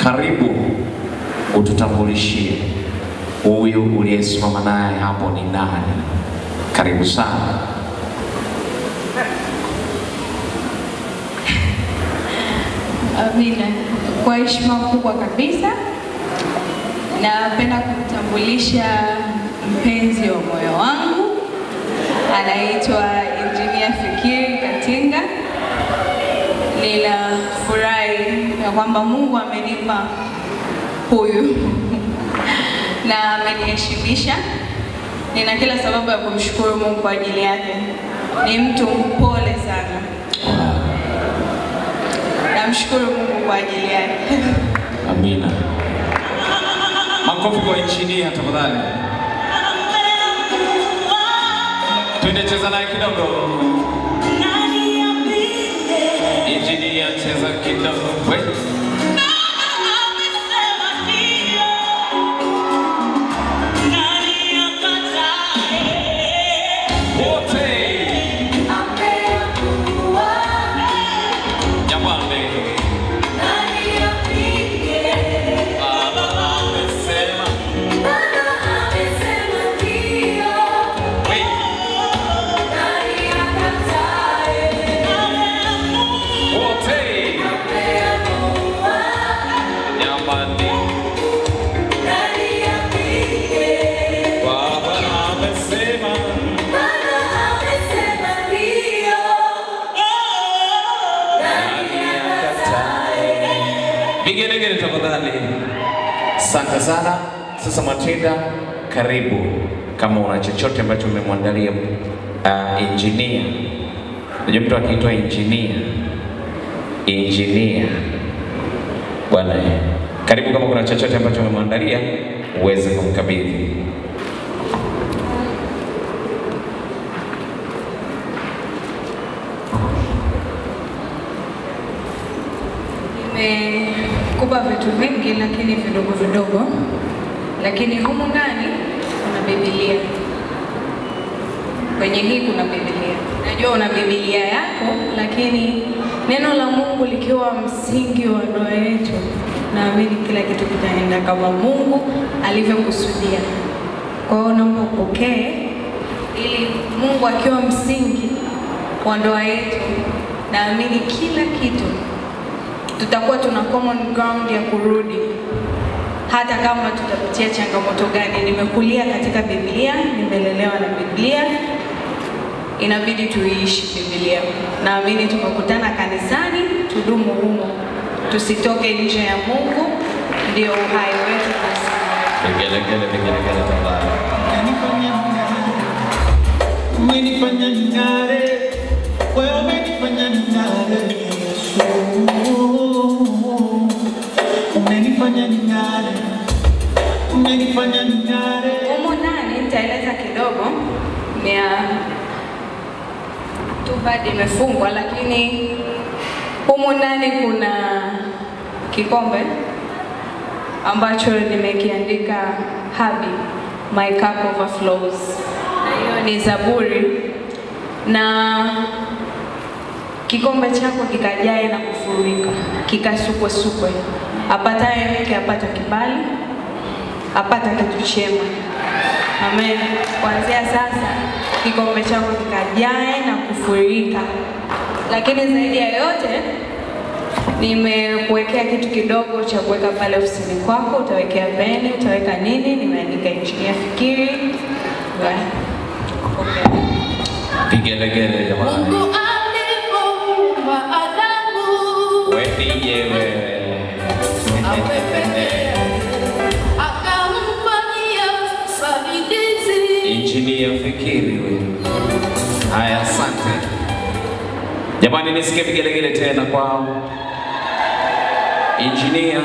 Karibu ututambulishie huyu uliyesimama naye hapo ni nani? Karibu sana. Amina. Kwa heshima kubwa kabisa napenda kumtambulisha mpenzi wa moyo wangu, anaitwa Engineer Fikiri Katinga. Ninafurahi ya kwamba Mungu amenipa huyu na ameniheshimisha. Nina kila sababu ya kumshukuru Mungu kwa ajili yake. Ni mtu mpole sana. Namshukuru Mungu kwa ajili yake. Amina. Makofi kwa Engineer tafadhali. Twende cheza naye kidogo. Engineer cheza kidogo. Vigelegele tafadhali. Asante sana. Sasa Matilda, karibu. Kama una chochote ambacho umemwandalia Engineer. Unajua mtu akiitwa Engineer. Bwana, karibu kama kuna chochote ambacho umemwandalia uweze kumkabidhi. Kuba vitu vingi lakini vidogo vidogo, lakini humu ndani kuna Biblia. Kwenye hii kuna Biblia. Najua una Biblia yako, lakini neno la Mungu likiwa msingi wa ndoa yetu, naamini kila kitu kitaenda kama Mungu alivyokusudia. Kwa hiyo naomba upokee, ili Mungu akiwa msingi wa ndoa yetu, naamini kila kitu tutakuwa tuna common ground ya kurudi, hata kama tutapitia changamoto gani. Nimekulia katika Biblia, nimelelewa na Biblia, inabidi tuiishi Biblia. Naamini tukakutana kanisani, tudumu humo, tusitoke nje ya Mungu, ndio uhai wetu basi. Vigelegele tafadhali. Umenifanya ning'are, wewe umenifanya ning'are. Umenifanya ning'are. Humo ndani nitaeleza kidogo. Tu bado imefungwa, lakini humo ndani kuna kikombe ambacho nimekiandika Habi, my cup overflows. Hiyo ni Zaburi, na kikombe chako kikajae na kufurika, kikasukwe. Apataye mke apata kibali, apata kitu chema. Amen. Kuanzia sasa kikombe chako kikajae na kufurika. Lakini zaidi ya yote nimekuwekea kitu kidogo cha kuweka pale ofisini kwako. Utawekea peni, utaweka nini? Nimeandika Engineer Fikiri. Okay. Vigelegele jamani. Mungu alipoumba Adamu, wewe akamfanyia msaidizi. Engineer Fikiri wewe. Haya, asante. Jamani, nisikie vigelegele tena kwao. Engineer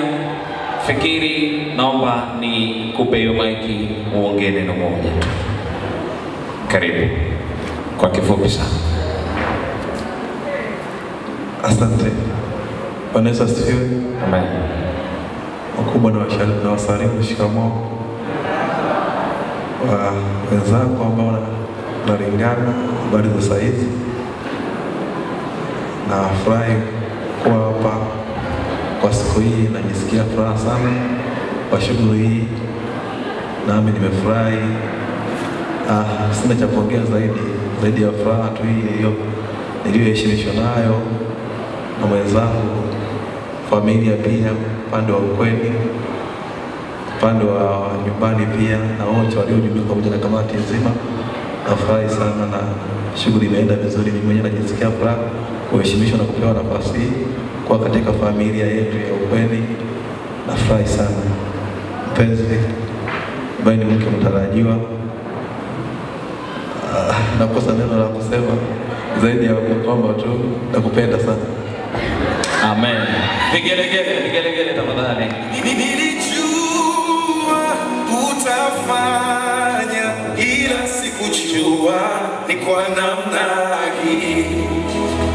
Fikiri, naomba nikupe hiyo maiki uongee neno moja. Karibu. Kwa kifupi sana. Asante. Bwana Yesu asifiwe. Amen. Wakubwa na wasalimu, shikamoo. Wenzangu ambao tunalingana habari za saizi. Na furahi kuwa hapa kwa siku hii najisikia furaha sana kwa shughuli hii, nami nimefurahi. Sina cha kuongea zaidi ya furaha tu hii niliyoheshimishwa nayo na mwenzangu, familia pia, upande wa ukweni, upande wa nyumbani pia, na wote waliojumuika pamoja na kamati nzima. Nafurahi sana na shughuli imeenda vizuri. Mimi mwenyewe najisikia furaha kuheshimishwa na kupewa nafasi hii kwa katika familia yetu ya ukweni. Nafurahi sana. Mpenzi ambaye ni mke mtarajiwa, nakosa neno la kusema zaidi ya kwamba tu nakupenda sana. Amen. Vigelegele tafadhali. Nilijua utafanya ila sikujua ni kwa namna hii.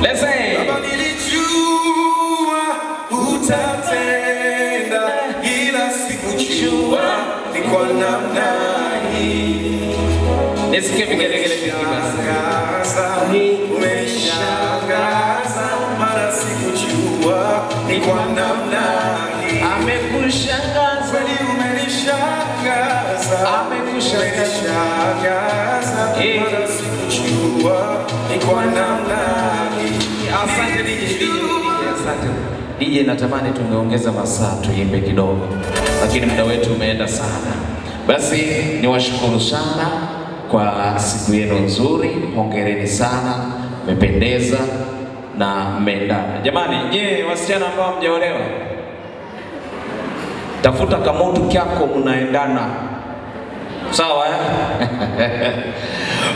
Let's say. Baba, nilijua utatenda ila sikujua ni kwa namna hii. Nisikie vigelegele basi. Umenishangaza mara sikujua ni kwa namna hii. Amekushangaza. Kweli umenishangaza. Amekushangaza. Mara sikujua ni kwa namna hii. Asante DJ. Asante. DJ, natamani tungeongeza masaa tuimbe kidogo, lakini muda wetu umeenda sana. Basi niwashukuru sana kwa siku yenu nzuri. Hongereni sana, mmependeza na mmeendana. Jamani, wasichana ambao mjaolewa, tafuta kamotu kyako mnaendana. Sawa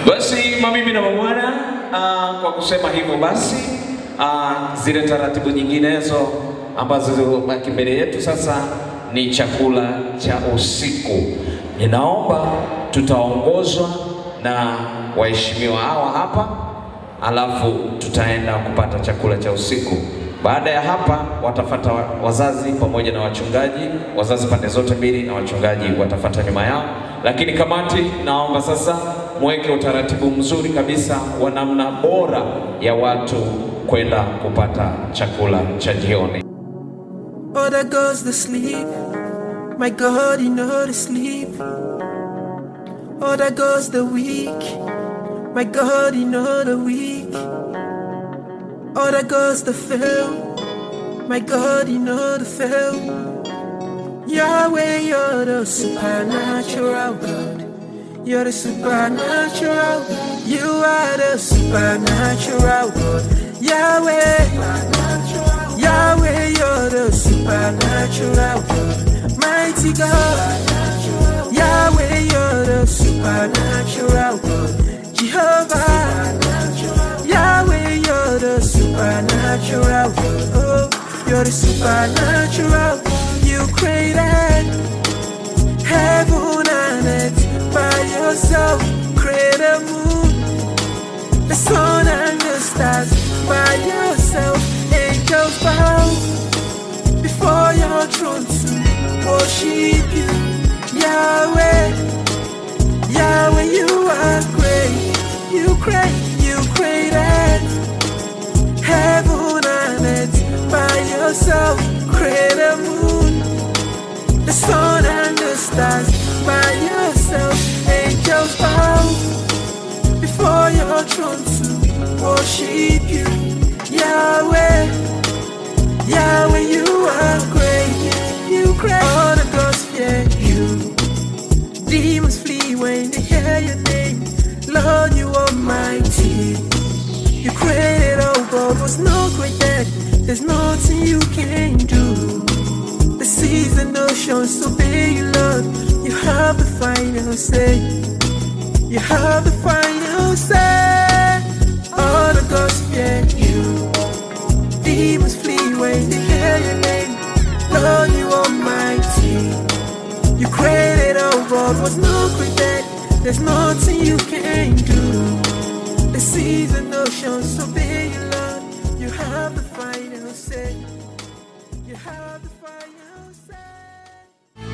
Basi mabibi na mabwana, kwa kusema hivyo basi, zile taratibu nyinginezo ambazo zilibaki mbele yetu sasa ni chakula cha usiku. Ninaomba tutaongozwa na waheshimiwa hawa hapa, alafu tutaenda kupata chakula cha usiku. Baada ya hapa watafuata wazazi pamoja na wachungaji, wazazi pande zote mbili na wachungaji watafuata nyuma yao. Lakini kamati, naomba sasa muweke utaratibu mzuri kabisa wa namna bora ya watu kwenda kupata chakula cha jioni. Oh, there goes the sleep. My God, you know the sleep. Oh, there goes the weak. My God, you know the weak. Oh, there goes the fail. My God, you know the fail. Yahweh, you're the supernatural God. You're the supernatural. You are the supernatural God. Yahweh, Yahweh, you're the supernatural God. Mighty God, Yahweh, you're the supernatural God. Jehovah, Yahweh, you're the supernatural God. Oh, you're the supernatural. You created heaven and earth by yourself. Create a moon, the sun and the stars by yourself. Angels bow before your throne to worship you. Yahweh, Yahweh, you are great. You created heaven and earth by yourself. Create a moon, the sun and the stars by yourself. Angels bow before your throne to worship you. Yahweh, Yahweh, you are great. You create all the gods fear you. Demons flee when they hear your name. Lord, you are mighty. You created all, God was no created. There's nothing you can do. The seas and oceans obey you, Lord. You have the final say. You have the final say. All the gods fear you. Demons flee when they hear your name. Lord, you are mighty. You created all, God was no created. There's nothing you can do. The seas and oceans obey you, Lord. You have the final say. You have the final say.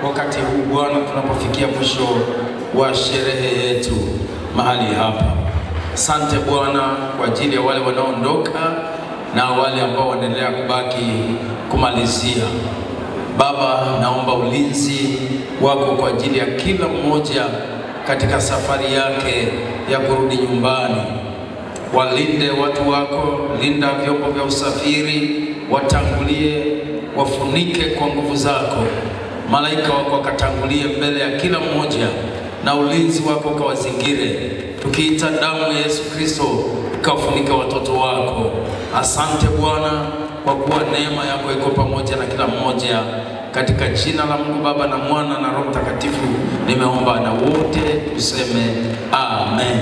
wakati huu Bwana, tunapofikia mwisho wa sherehe yetu mahali hapa. Asante Bwana kwa ajili ya wale wanaoondoka na wale ambao wanaendelea kubaki kumalizia. Baba, naomba ulinzi wako kwa ajili ya kila mmoja katika safari yake ya kurudi nyumbani. Walinde watu wako, linda vyombo vya usafiri, watangulie, wafunike kwa nguvu zako. Malaika wako wakatangulie mbele ya kila mmoja na ulinzi wako kawazingire. Tukiita damu ya Yesu Kristo kafunike watoto wako. Asante Bwana kwa kuwa neema yako iko pamoja na kila mmoja. Katika jina la Mungu Baba na Mwana na Roho Mtakatifu nimeomba, na wote tuseme amen.